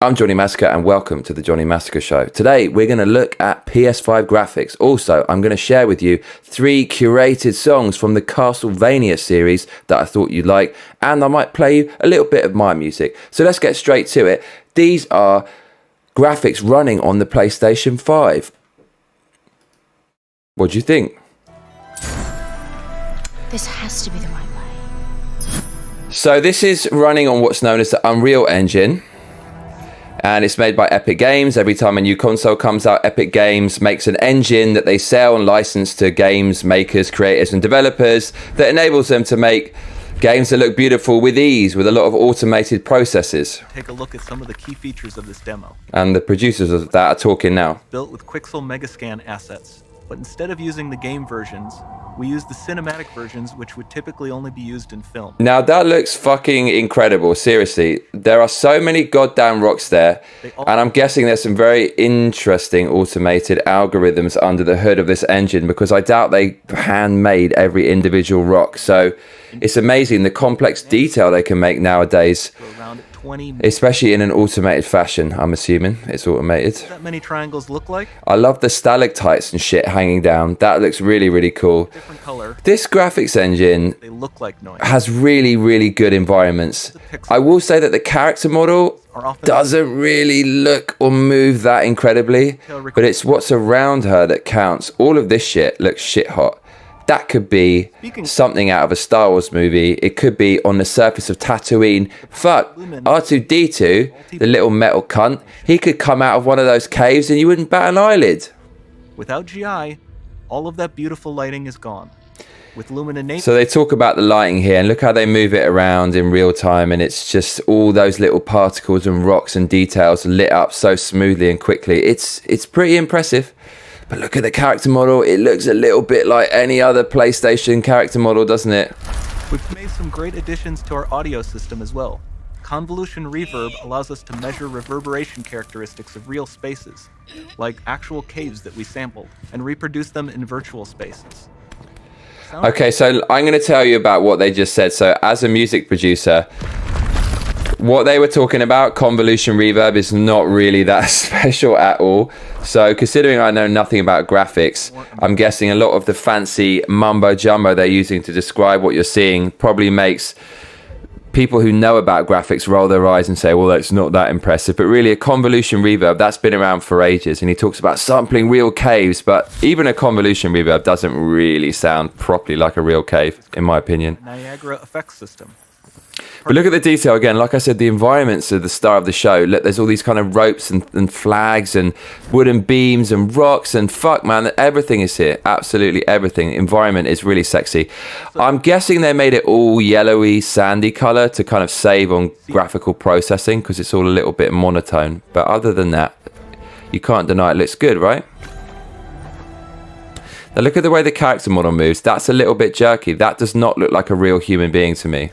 I'm Johnny Massacre and welcome to the Johnny Massacre Show. Today we're going to look at PS5 graphics. Also, I'm going to share with you 3 curated songs from the Castlevania series that I thought you'd like, and I might play you a little bit of my music. So let's get straight to it. These are graphics running on the PlayStation 5. What do you think? This has to be the right way. So this is running on what's known as the Unreal Engine. And it's made by Epic Games. Every time a new console comes out, Epic Games makes an engine that they sell and license to games makers, creators, and developers that enables them to make games that look beautiful with ease, with a lot of automated processes. Take a look at some of the key features of this demo. And the producers of that are talking now. Built with Quixel Megascan assets, but instead of using the game versions, we use the cinematic versions, which would typically only be used in film. Now that looks fucking incredible, seriously. There are so many goddamn rocks there, and I'm guessing there's some very interesting automated algorithms under the hood of this engine, because I doubt they handmade every individual rock. So it's amazing the complex detail they can make nowadays, especially in an automated fashion. I'm assuming it's automated. What that many triangles look like? I love the stalactites and shit hanging down. That looks really, really cool. Different color. This graphics engine They look like noise. has really, really good environments. I will say that the character model doesn't really look or move that incredibly, but it's what's around her that counts. All of this shit looks shit hot. That could be something out of a Star Wars movie. It could be on the surface of Tatooine. Fuck, R2-D2, the little metal cunt, he could come out of one of those caves and you wouldn't bat an eyelid. Without GI, all of that beautiful lighting is gone. With Lumen So they talk about the lighting here, and look how they move it around in real time, and it's just all those little particles and rocks and details lit up so smoothly and quickly. It's pretty impressive. But look at the character model. It looks a little bit like any other PlayStation character model, doesn't it? We've made some great additions to our audio system as well. Convolution reverb allows us to measure reverberation characteristics of real spaces, like actual caves that we sampled, and reproduce them in virtual spaces. Okay, so I'm going to tell you about what they just said. So as a music producer, what they were talking about, convolution reverb, is not really that special at all. So considering I know nothing about graphics, I'm guessing a lot of the fancy mumbo jumbo they're using to describe what you're seeing probably makes people who know about graphics roll their eyes and say, well, that's not that impressive. But really, a convolution reverb, that's been around for ages. And he talks about sampling real caves, but even a convolution reverb doesn't really sound properly like a real cave, in my opinion. Niagara effects system. But look at the detail again. Like I said, the environments are the star of the show. Look, there's all these kind of ropes and flags and wooden beams and rocks and fuck, man, everything is here. Absolutely everything. Environment is really sexy. I'm guessing they made it all yellowy, sandy color to kind of save on graphical processing, because it's all a little bit monotone. But other than that, you can't deny it looks good, right? Now look at the way the character model moves. That's a little bit jerky. That does not look like a real human being to me.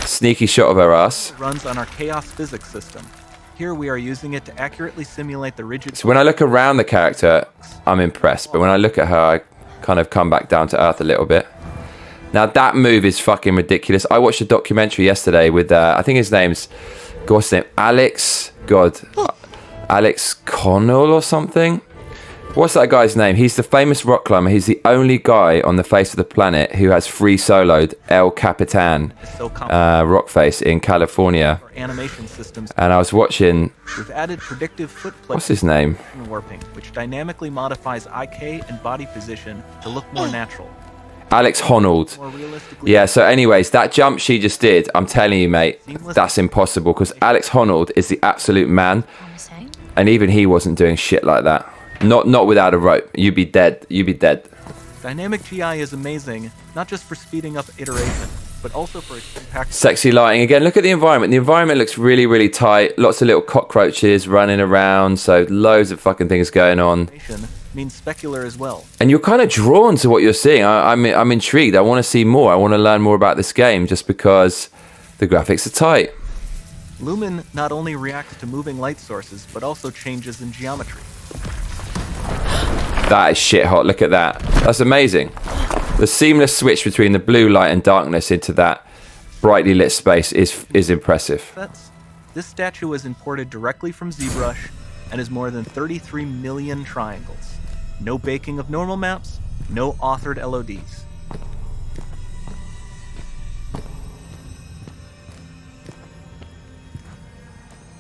Sneaky shot of her ass. Runs on our chaos physics system. Here we are using it to accurately simulate the rigid... So when I look around the character, I'm impressed. But when I look at her, I kind of come back down to earth a little bit. Now that move is fucking ridiculous. I watched a documentary yesterday with, I think his name's, what's his name? Alex Connell or something? What's that guy's name? He's the famous rock climber. He's the only guy on the face of the planet who has free soloed El Capitan rock face in California. Animation systems. And I was watching... We've added predictive foot plate. What's his name? Warping, which dynamically modifies IK and body position to look more natural. Alex Honnold. Yeah, so anyways, that jump she just did, I'm telling you, mate, that's impossible, because Alex Honnold is the absolute man. And even he wasn't doing shit like that. Not without a rope. You'd be dead. You'd be dead. Dynamic GI is amazing, not just for speeding up iteration, but also for its impact. Sexy lighting. Again, look at the environment. The environment looks really, really tight. Lots of little cockroaches running around. So loads of fucking things going on. Means specular as well. And you're kind of drawn to what you're seeing. I'm intrigued. I want to see more. I want to learn more about this game just because the graphics are tight. Lumen not only reacts to moving light sources, but also changes in geometry. That is shit hot. Look at that. That's amazing. The seamless switch between the blue light and darkness into that brightly lit space is impressive. This statue was imported directly from ZBrush and is more than 33 million triangles. No baking of normal maps, no authored LODs.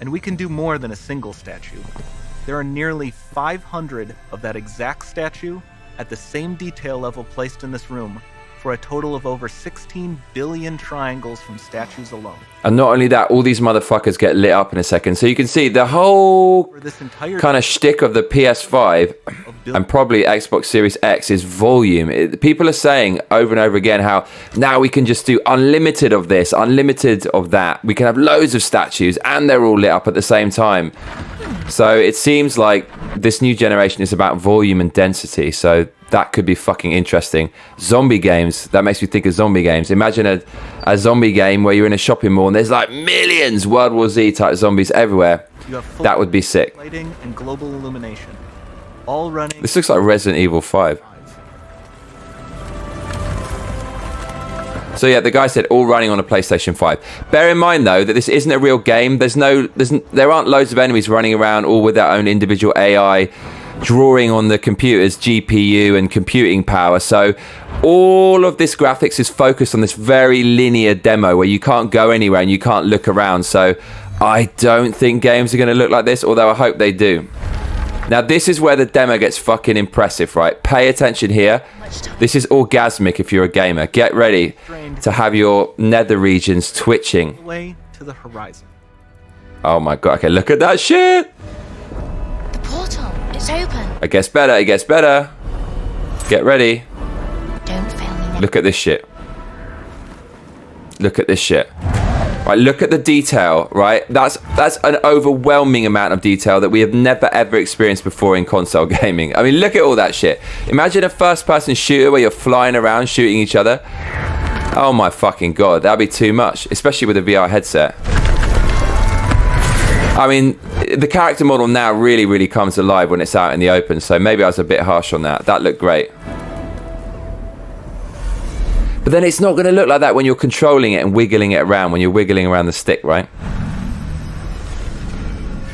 And we can do more than a single statue. There are nearly 500 of that exact statue at the same detail level placed in this room, for a total of over 16 billion triangles from statues alone. And not only that, all these motherfuckers get lit up in a second. So you can see the whole kind of shtick of the PS5 and probably Xbox Series X is volume. People are saying over and over again how now we can just do unlimited of this, unlimited of that. We can have loads of statues and they're all lit up at the same time. So it seems like this new generation is about volume and density. So that could be fucking interesting. Zombie games, that makes me think of zombie games. Imagine a zombie game where you're in a shopping mall and there's like millions World War Z type zombies everywhere. That would be sick. Lighting and global illumination, all running. This looks like Resident Evil 5. So yeah, the guy said all running on a PlayStation 5. Bear in mind though that this isn't a real game. There aren't loads of enemies running around all with their own individual AI drawing on the computer's GPU and computing power. So all of this graphics is focused on this very linear demo where you can't go anywhere and you can't look around. So I don't think games are going to look like this, although I hope they do. Now this is where the demo gets fucking impressive, right? Pay attention here. This is orgasmic if you're a gamer. Get ready to have your nether regions twitching. Way to the horizon. Oh my god, okay, look at that shit! The portal, it's open. It gets better, it gets better. Get ready. Don't fail me now. Look at this shit. Look at this shit. Right, look at the detail, right? That's an overwhelming amount of detail that we have never ever experienced before in console gaming. I mean, look at all that shit. Imagine a first-person shooter where you're flying around shooting each other. Oh my fucking god, that'd be too much, especially with a VR headset. I mean, the character model now really comes alive when it's out in the open, so maybe I was a bit harsh on that. That looked great. But then it's not going to look like that when you're controlling it and wiggling it around, when you're wiggling around the stick, right?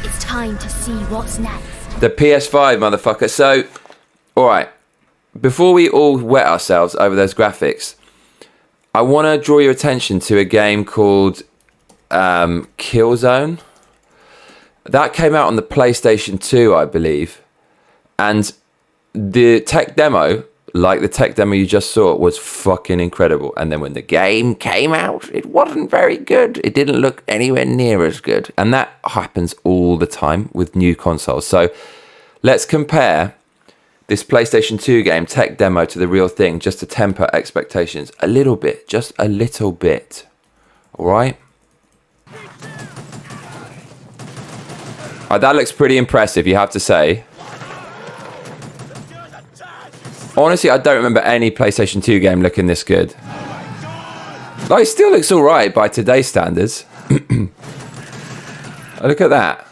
It's time to see what's next. The PS5, motherfucker. So, alright. Before we all wet ourselves over those graphics, I want to draw your attention to a game called Killzone. That came out on the PlayStation 2, I believe. And the tech demo, like the tech demo you just saw, was fucking incredible. And then when the game came out, it wasn't very good. It didn't look anywhere near as good. And that happens all the time with new consoles. So let's compare this PlayStation 2 game tech demo to the real thing, just to temper expectations a little bit, just a little bit. All right? That looks pretty impressive, you have to say. Honestly, I don't remember any PlayStation 2 game looking this good. Like, it still looks alright by today's standards. Look at that.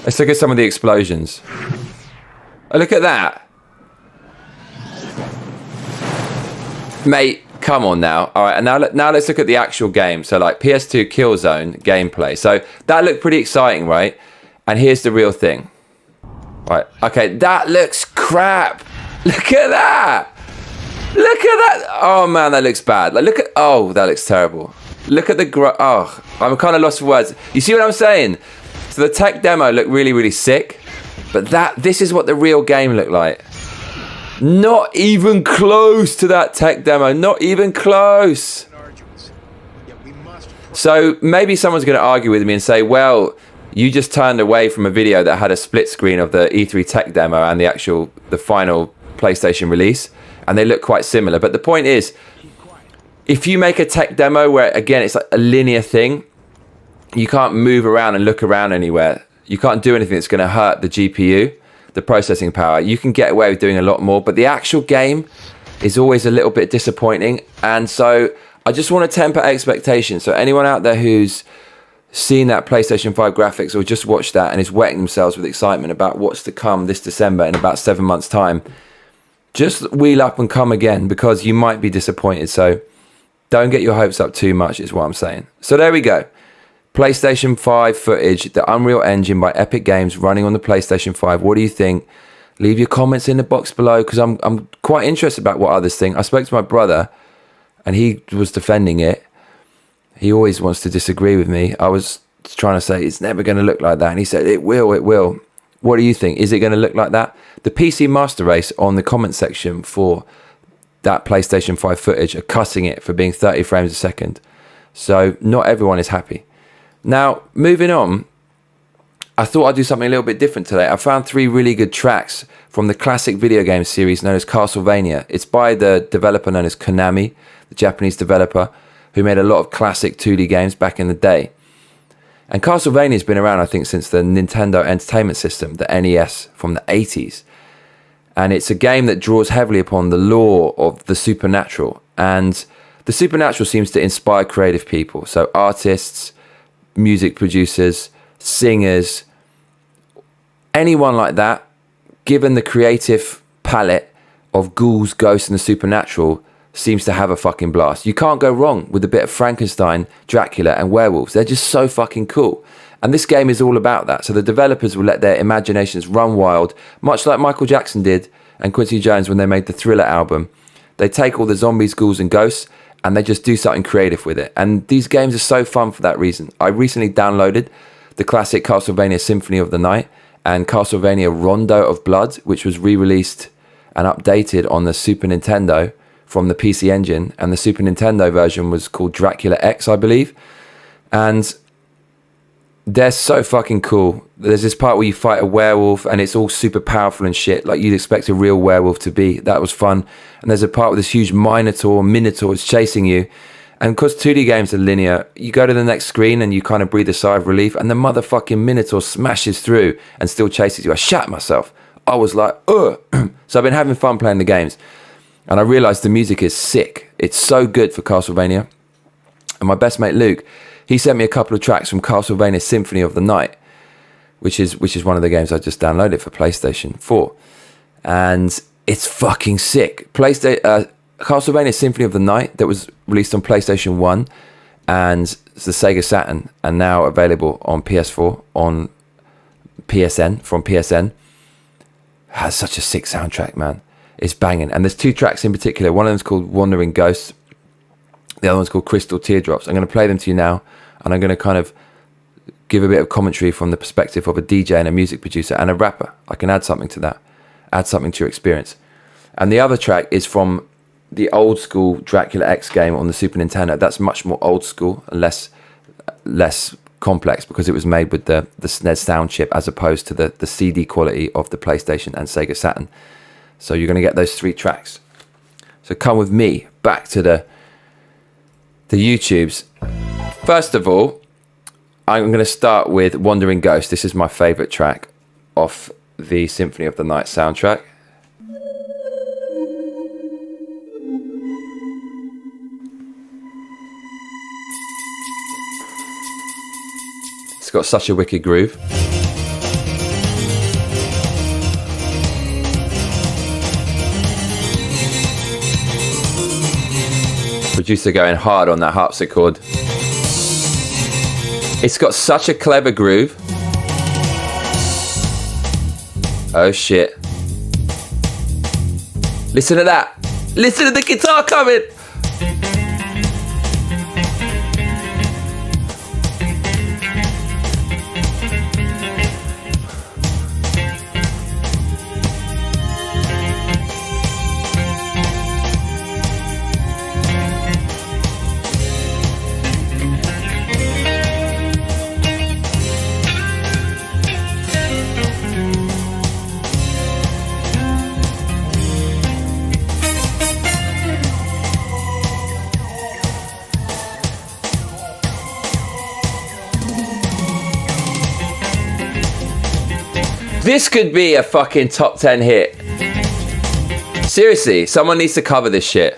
Let's look at some of the explosions. Oh, look at that. Mate, come on now. Alright, and now let's look at the actual game. So, like, Ps2 Killzone gameplay. So, that looked pretty exciting, right? And here's the real thing. Right, okay, that looks crap. Look at that. Look at that. Oh man, that looks bad. Like, that looks terrible. Look at the I'm kind of lost for words. You see what I'm saying? So the tech demo looked really sick, but this is what the real game looked like. Not even close to that tech demo. Not even close. So maybe someone's going to argue with me and say, well, you just turned away from a video that had a split screen of the E3 tech demo and the final PlayStation release, and they look quite similar. But the point is, if you make a tech demo where, again, it's like a linear thing, you can't move around and look around anywhere. You can't do anything that's going to hurt the GPU, the processing power. You can get away with doing a lot more, but the actual game is always a little bit disappointing. And so I just want to temper expectations. So anyone out there who's seen that PlayStation 5 graphics or just watched that and is wetting themselves with excitement about what's to come this December in about 7 months' time, just wheel up and come again, because you might be disappointed. So Don't get your hopes up too much is what I'm saying. So there we go. PlayStation 5 footage, the Unreal Engine by Epic Games running on the PlayStation 5. What do you think? Leave your comments in the box below, because I'm quite interested about what others think. I spoke to my brother and he was defending it. He always wants to disagree with me. I was trying to say it's never going to look like that, and he said it will. What do you think? Is it going to look like that? The PC Master Race on the comment section for that PlayStation 5 footage are cutting it for being 30 frames a second. So not everyone is happy. Now, moving on, I thought I'd do something a little bit different today. I found 3 really good tracks from the classic video game series known as Castlevania. It's by the developer known as Konami, the Japanese developer, who made a lot of classic 2D games back in the day. And Castlevania's been around, I think, since the Nintendo Entertainment System, the NES, from the 80s. And it's a game that draws heavily upon the lore of the supernatural. And the supernatural seems to inspire creative people. So artists, music producers, singers, anyone like that, given the creative palette of ghouls, ghosts, and the supernatural, seems to have a fucking blast. You can't go wrong with a bit of Frankenstein, Dracula, and werewolves. They're just so fucking cool. And this game is all about that. So the developers will let their imaginations run wild, much like Michael Jackson did and Quincy Jones when they made the Thriller album. They take all the zombies, ghouls, and ghosts, and they just do something creative with it. And these games are so fun for that reason. I recently downloaded the classic Castlevania Symphony of the Night and Castlevania Rondo of Blood, which was re-released and updated on the Super Nintendo from the PC Engine, and the Super Nintendo version was called Dracula X, I believe. And they're so fucking cool. There's this part where you fight a werewolf and it's all super powerful and shit, like you'd expect a real werewolf to be. That was fun. And there's a part with this huge minotaur is chasing you. And because 2D games are linear, you go to the next screen and you kind of breathe a sigh of relief, and the motherfucking minotaur smashes through and still chases you. I shat myself. I was like, ugh. So I've been having fun playing the games. And I realised the music is sick. It's so good for Castlevania. And my best mate Luke, he sent me a couple of tracks from Castlevania Symphony of the Night, which is one of the games I just downloaded for PlayStation 4. And it's fucking sick. Castlevania Symphony of the Night, that was released on PlayStation 1 and the Sega Saturn, and now available on PS4, on PSN, from PSN, has such a sick soundtrack, man. It's banging. And there's 2 tracks in particular. One of them's called Wandering Ghosts. The other one's called Crystal Teardrops. I'm going to play them to you now, and I'm going to kind of give a bit of commentary from the perspective of a DJ and a music producer and a rapper. I can add something to that, add something to your experience. And the other track is from the old school Dracula X game on the Super Nintendo. That's much more old school and less complex, because it was made with the SNES sound chip as opposed to the CD quality of the PlayStation and Sega Saturn. So you're going to get those 3 tracks. So come with me back to the YouTubes. First of all, I'm going to start with Wandering Ghost. This is my favourite track off the Symphony of the Night soundtrack. It's got such a wicked groove. Producer going hard on that harpsichord. It's got such a clever groove. Oh shit. Listen to that. Listen to the guitar coming. This could be a fucking top 10 hit. Seriously, someone needs to cover this shit.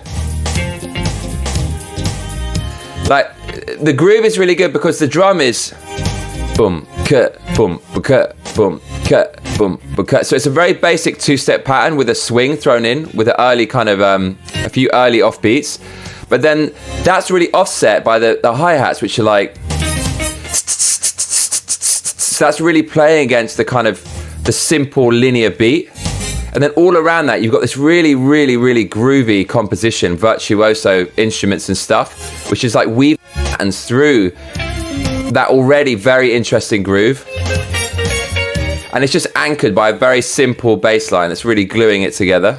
Like, the groove is really good because the drum is boom, cut, boom, cut, boom, cut, boom, cut. So it's a very basic 2-step pattern with a swing thrown in with an early kind of a few early offbeats. But then that's really offset by the hi-hats, which are like... So that's really playing against the kind of the simple linear beat. And then all around that, you've got this really, really, really groovy composition, virtuoso instruments and stuff, which is like weaving patterns through that already very interesting groove. And it's just anchored by a very simple bass line that's really gluing it together.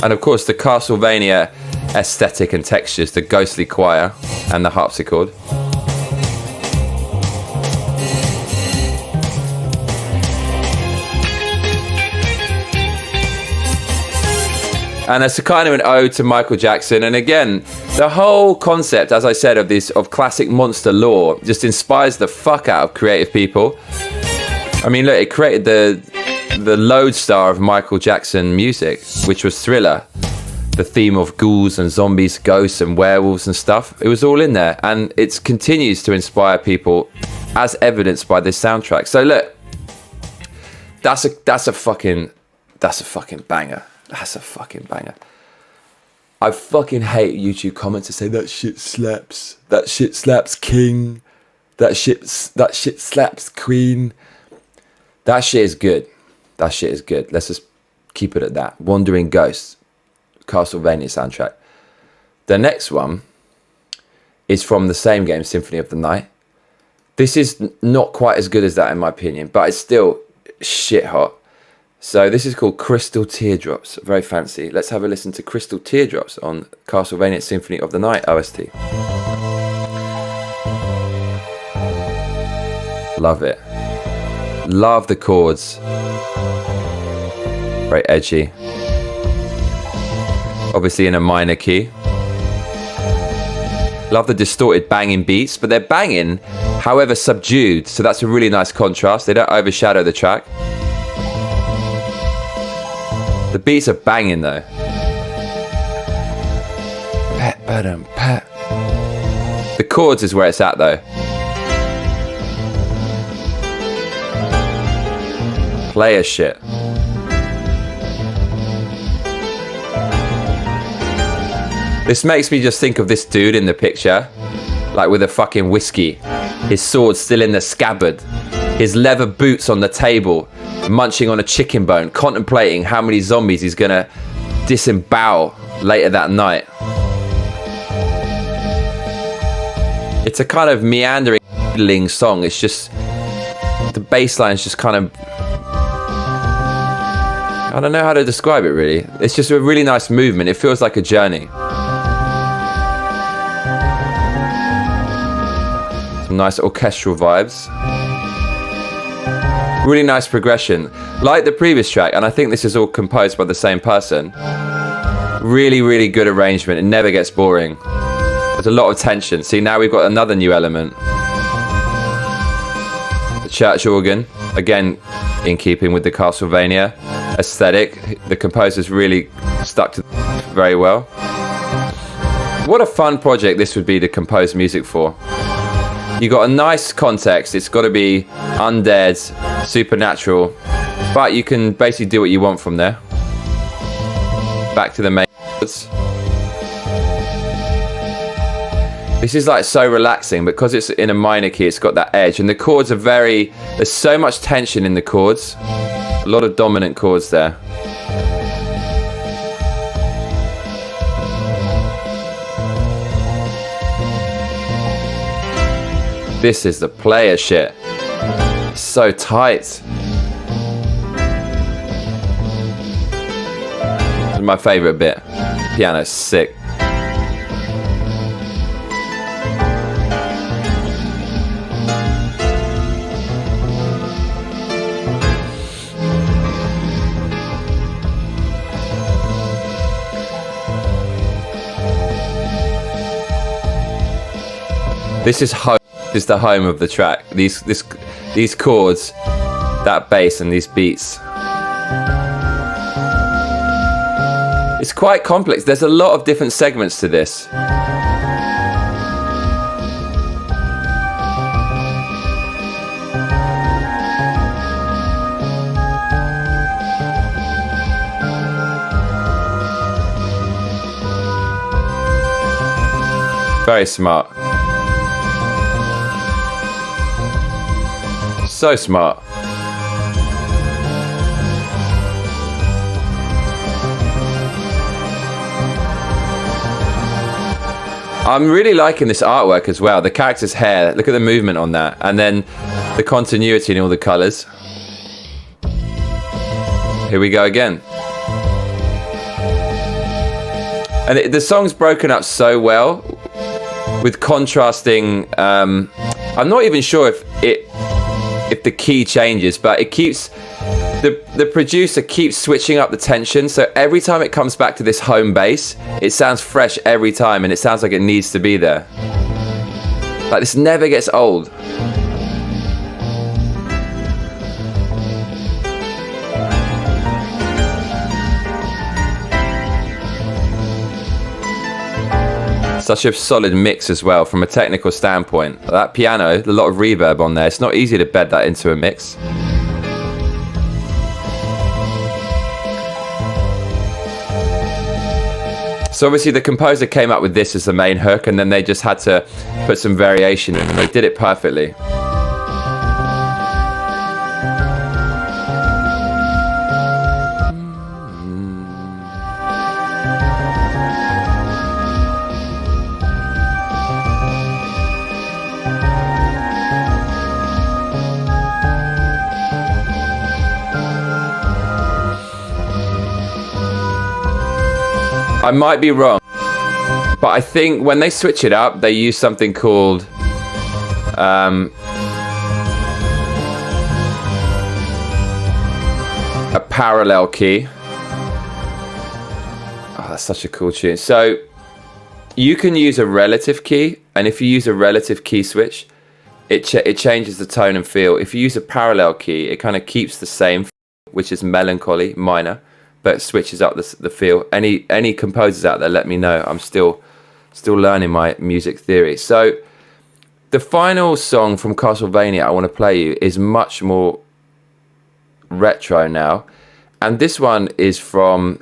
And of course, the Castlevania aesthetic and textures, the ghostly choir and the harpsichord. And it's a kind of an ode to Michael Jackson. And again, the whole concept, as I said, of classic monster lore just inspires the fuck out of creative people. I mean, look, it created the lodestar of Michael Jackson music, which was Thriller. The theme of ghouls and zombies, ghosts and werewolves and stuff. It was all in there. And it continues to inspire people, as evidenced by this soundtrack. So look, that's a fucking banger. That's a fucking banger. I fucking hate YouTube comments that say that shit slaps. That shit slaps king. That shit slaps queen. That shit is good. That shit is good. Let's just keep it at that. Wandering Ghosts, Castlevania soundtrack. The next one is from the same game, Symphony of the Night. This is not quite as good as that in my opinion, but it's still shit hot. So this is called Crystal Teardrops. Very fancy. Let's have a listen to Crystal Teardrops on Castlevania Symphony of the Night OST. Love it. Love the chords. Very edgy. Obviously in a minor key. Love the distorted banging beats, but they're banging, however subdued. So that's a really nice contrast. They don't overshadow the track. The beats are banging though. Pat, badum, pat. The chords is where it's at though. Player shit. This makes me just think of this dude in the picture, like with a fucking whiskey. His sword still in the scabbard. His leather boots on the table, munching on a chicken bone, contemplating how many zombies he's gonna disembowel later that night. It's a kind of meandering song. It's just, the bass line's just kind of, I don't know how to describe it really. It's just a really nice movement. It feels like a journey. Some nice orchestral vibes. Really nice progression. Like the previous track, and I think this is all composed by the same person. Really, really good arrangement. It never gets boring. There's a lot of tension. See, now we've got another new element. The church organ. Again, in keeping with the Castlevania aesthetic. The composer's really stuck to very well. What a fun project this would be to compose music for. You got a nice context. It's got to be undead, supernatural, but you can basically do what you want from there. Back to the main chords. This is like so relaxing because it's in a minor key. It's got that edge, and the chords are very. There's so much tension in the chords. A lot of dominant chords there. This is the player shit. It's so tight. This is my favorite bit. Piano's sick. This is home. Is the home of the track. These chords, that bass and these beats. It's quite complex. There's a lot of different segments to this. Very smart. So smart. I'm really liking this artwork as well. The character's hair, look at the movement on that. And then the continuity in all the colours. Here we go again. And the song's broken up so well with contrasting. I'm not even sure if the key changes, but it keeps the producer keeps switching up the tension. So every time it comes back to this home base, it sounds fresh every time, and it sounds like it needs to be there. Like this never gets old. Such a solid mix as well from a technical standpoint. That piano, a lot of reverb on there. It's not easy to bed that into a mix. So obviously the composer came up with this as the main hook, and then they just had to put some variation in, and they did it perfectly. I might be wrong, but I think when they switch it up, they use something called a parallel key. Oh, that's such a cool tune. So you can use a relative key, and if you use a relative key switch, it changes the tone and feel. If you use a parallel key, it kind of keeps the same, which is melancholy minor, but switches up the feel. Any composers out there, let me know. I'm still learning my music theory. So the final song from Castlevania I want to play you is much more retro now, and this one is from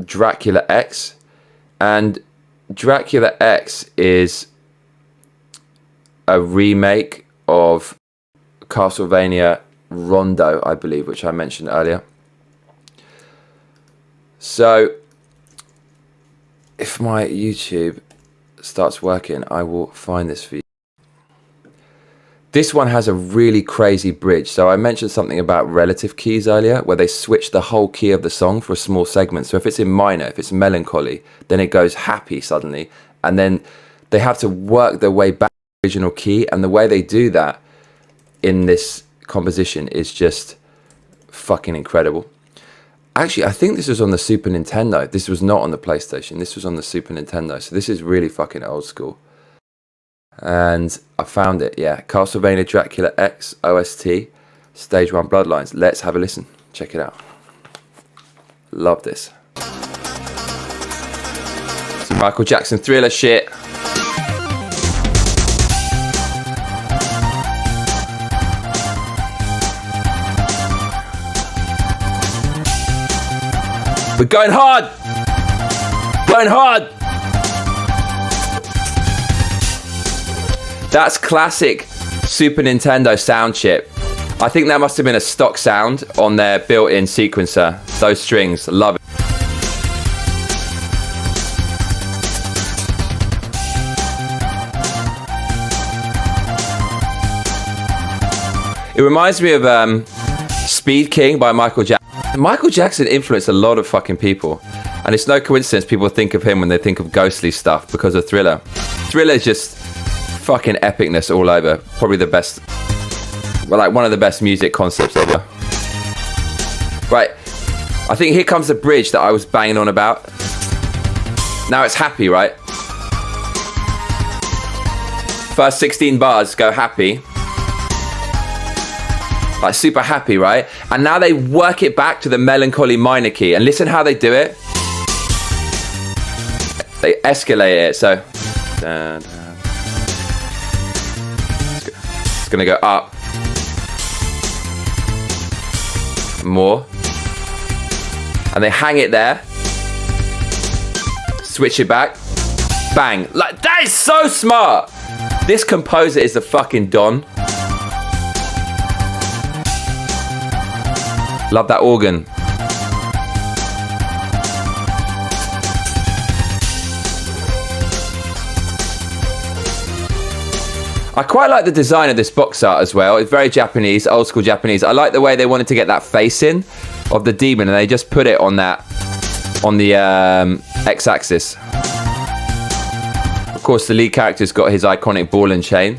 Dracula X, and Dracula X is a remake of Castlevania Rondo, I believe, which I mentioned earlier. So, if my YouTube starts working, I will find this for you. This one has a really crazy bridge. So I mentioned something about relative keys earlier, where they switch the whole key of the song for a small segment. So if it's in minor, if it's melancholy, then it goes happy suddenly. And then they have to work their way back to the original key. And the way they do that in this composition is just fucking incredible. Actually, I think this was on the Super Nintendo. This was not on the PlayStation. This was on the Super Nintendo. So this is really fucking old school. And I found it, yeah. Castlevania Dracula X OST, Stage 1 Bloodlines. Let's have a listen. Check it out. Love this. Some Michael Jackson Thriller shit. We're going hard! Going hard! That's classic Super Nintendo sound chip. I think that must have been a stock sound on their built-in sequencer. Those strings, love it. It reminds me of Speed King by Michael Jackson. Michael Jackson influenced a lot of fucking people, and it's no coincidence people think of him when they think of ghostly stuff because of Thriller. Thriller is just fucking epicness all over. Probably the best, well, like one of the best music concepts ever. Right, I think here comes the bridge that I was banging on about. Now it's happy, right? First 16 bars go happy. Like super happy, right? And now they work it back to the melancholy minor key. And listen how they do it. They escalate it. So it's gonna go up. More. And they hang it there. Switch it back. bang. Like, that is so smart. This composer is the fucking Don. Love that organ. I quite like the design of this box art as well. It's very Japanese, old school Japanese. I like the way they wanted to get that face in of the demon, and they just put it on that, on the x-axis. Of course, the lead character's got his iconic ball and chain.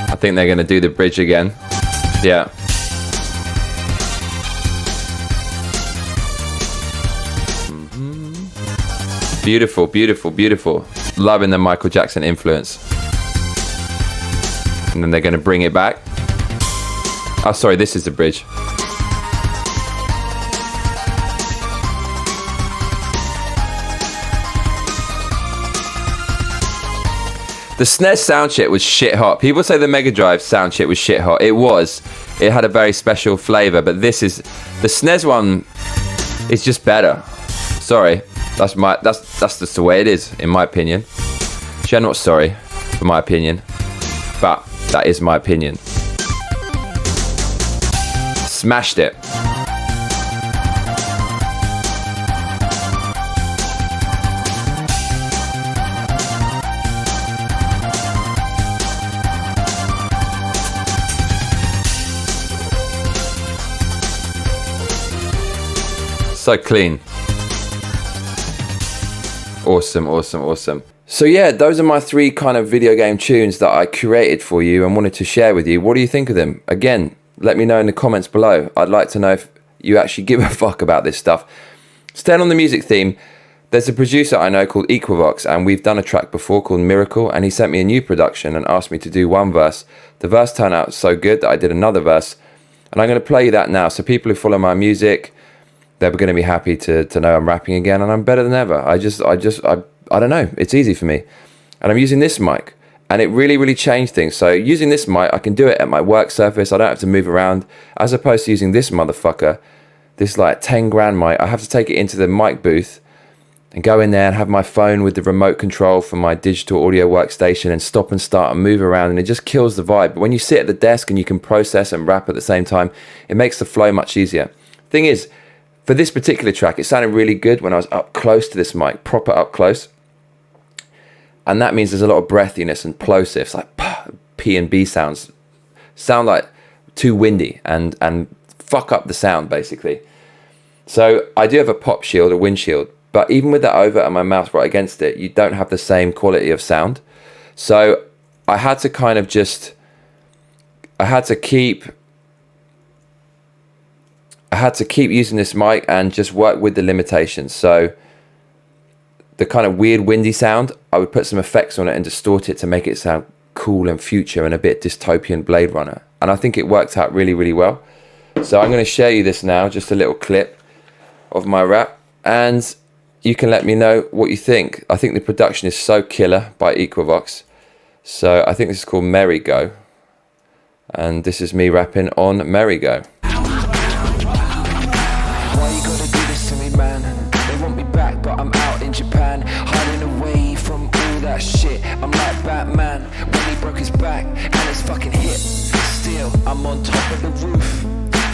I think they're going to do the bridge again. Yeah. Beautiful, beautiful, beautiful. Loving the Michael Jackson influence. And then they're going to bring it back. Oh, sorry, this is the bridge. The SNES sound chip was shit hot. People say the Mega Drive sound chip was shit hot. It was. It had a very special flavor, but this is... The SNES one is just better. Sorry. That's just the way it is, in my opinion. Actually, I'm not sorry for my opinion, but that is my opinion. Smashed it. So clean. Awesome, awesome, awesome. So yeah, those are my 3 kind of video game tunes that I curated for you and wanted to share with you. What do you think of them? Again, let me know in the comments below. I'd like to know if you actually give a fuck about this stuff. Staying on the music theme, there's a producer I know called Equivox, and we've done a track before called Miracle, and he sent me a new production and asked me to do 1 verse. The verse turned out so good that I did another verse, and I'm going to play you that now. So people who follow my music, they're going to be happy to know I'm rapping again, and I'm better than ever. I don't know. It's easy for me. And I'm using this mic, and it really, really changed things. So using this mic, I can do it at my work surface. I don't have to move around, as opposed to using this motherfucker, this like 10 grand mic. I have to take it into the mic booth and go in there and have my phone with the remote control for my digital audio workstation and stop and start and move around, and it just kills the vibe. But when you sit at the desk and you can process and rap at the same time, it makes the flow much easier. Thing is, for this particular track, it sounded really good when I was up close to this mic, proper up close. And that means there's a lot of breathiness and plosives, like P and B sounds sound like too windy and fuck up the sound, basically. So I do have a pop shield, a windshield, but even with that over and my mouth right against it, you don't have the same quality of sound. So I had to kind of just, I had to keep using this mic and just work with the limitations. So the kind of weird windy sound, I would put some effects on it and distort it to make it sound cool and future and a bit dystopian Blade Runner. And I think it worked out really, really well. So I'm going to share you this now, just a little clip of my rap, and you can let me know what you think. I think the production is so killer by Equivox. So I think this is called Merry Go. And this is me rapping on Merry Go. Japan, hiding away from all that shit. I'm like Batman when he broke his back and his fucking hip. Still, I'm on top of the roof.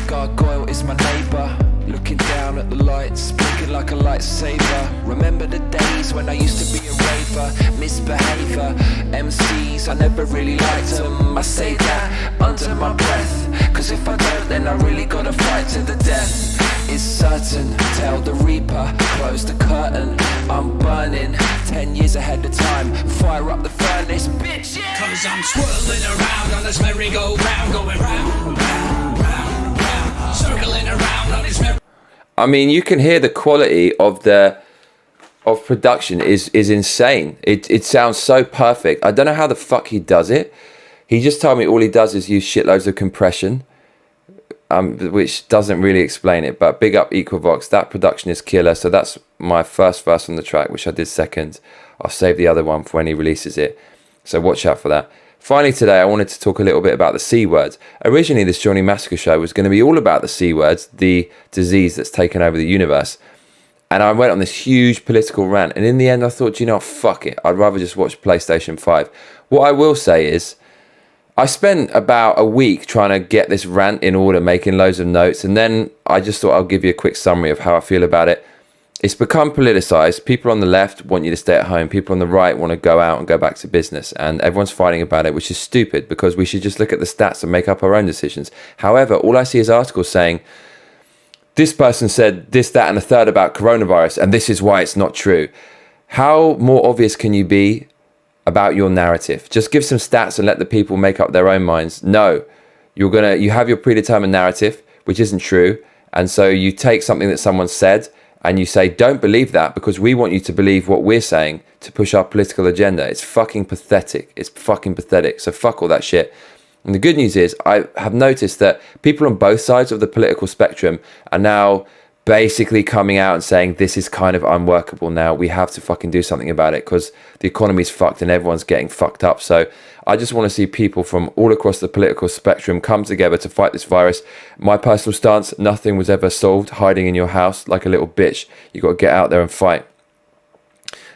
Gargoyle is my neighbor, looking down at the lights, blinking like a lightsaber. Remember the days when I used to be a raver, misbehavior, MCs, I never really liked them. I say that under my breath, cause if I don't, then I really gotta fight to the death. It's certain, tell the reaper, close the curtain. I'm burning 10 years ahead of time. Fire up the furnace, bitch, yeah! Cause I'm swirling around on this merry-go-round, going round, round, round, round, circling around on this merry. I mean, you can hear the quality of production is insane. It sounds so perfect. I don't know how the fuck he does it. He just told me all he does is use shitloads of compression, which doesn't really explain it. But big up Equivox. That production is killer. So that's my first verse on the track, which I did second. I'll save the other one for when he releases it. So watch out for that. Finally today, I wanted to talk a little bit about the C word. Originally, this Johnny Massacre show was going to be all about the C words, the disease that's taken over the universe. And I went on this huge political rant. And in the end, I thought, you know, fuck it. I'd rather just watch PlayStation 5. What I will say is, I spent about a week trying to get this rant in order, making loads of notes. And then I just thought I'll give you a quick summary of how I feel about it. It's become politicized. People on the left want you to stay at home. People on the right want to go out and go back to business. And everyone's fighting about it, which is stupid because we should just look at the stats and make up our own decisions. However, all I see is articles saying, this person said this, that, and a third about coronavirus, and this is why it's not true. How more obvious can you be about your narrative? Just give some stats and let the people make up their own minds. No, you have your predetermined narrative, which isn't true. And so you take something that someone said and you say, don't believe that because we want you to believe what we're saying to push our political agenda. It's fucking pathetic. It's fucking pathetic. So fuck all that shit. And the good news is I have noticed that people on both sides of the political spectrum are now basically coming out and saying this is kind of unworkable now. We have to fucking do something about it because the economy's fucked and everyone's getting fucked up. So I just want to see people from all across the political spectrum come together to fight this virus. My personal stance, nothing was ever solved hiding in your house like a little bitch. You got to get out there and fight.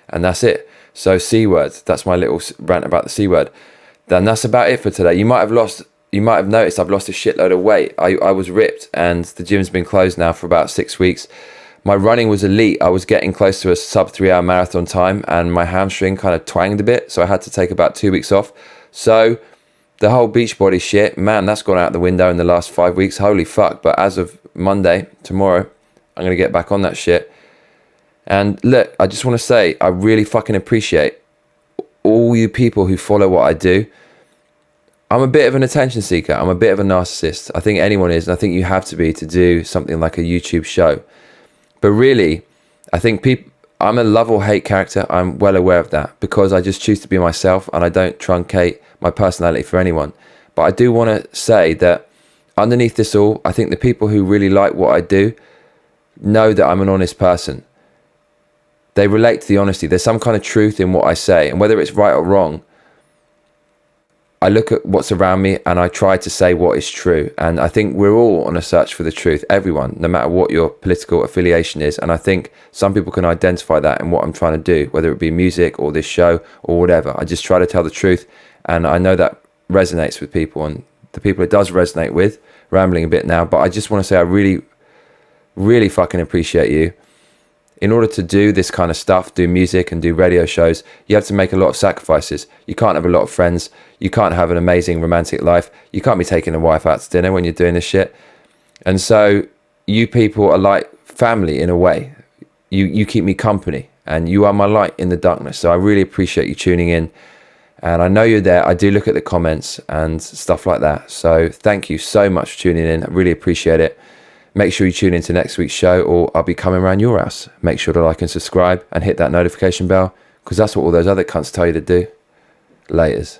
And that's it. So C word, that's my little rant about the C word. Then that's about it for today. You might have noticed I've lost a shitload of weight. I was ripped and the gym's been closed now for about 6 weeks. My running was elite. I was getting close to a sub 3 hour marathon time and my hamstring kind of twanged a bit. So I had to take about 2 weeks off. So the whole Beachbody shit, man, that's gone out the window in the last 5 weeks. Holy fuck. But as of Monday, tomorrow, I'm going to get back on that shit. And look, I just want to say, I really fucking appreciate all you people who follow what I do. I'm a bit of an attention seeker. I'm a bit of a narcissist. I think anyone is, and I think you have to be to do something like a YouTube show. But really, I think I'm a love or hate character. I'm well aware of that because I just choose to be myself and I don't truncate my personality for anyone. But I do want to say that underneath this all, I think the people who really like what I do know that I'm an honest person. They relate to the honesty. There's some kind of truth in what I say, and whether it's right or wrong, I look at what's around me and I try to say what is true. And I think we're all on a search for the truth, everyone, no matter what your political affiliation is. And I think some people can identify that in what I'm trying to do, whether it be music or this show or whatever. I just try to tell the truth. And I know that resonates with people, and the people it does resonate with, rambling a bit now, but I just want to say I really, really fucking appreciate you. In order to do this kind of stuff, do music and do radio shows, you have to make a lot of sacrifices. You can't have a lot of friends. You can't have an amazing romantic life. You can't be taking a wife out to dinner when you're doing this shit. And so you people are like family in a way. You keep me company and you are my light in the darkness. So I really appreciate you tuning in. And I know you're there. I do look at the comments and stuff like that. So thank you so much for tuning in. I really appreciate it. Make sure you tune into next week's show or I'll be coming around your house. Make sure to like and subscribe and hit that notification bell because that's what all those other cunts tell you to do. Laters.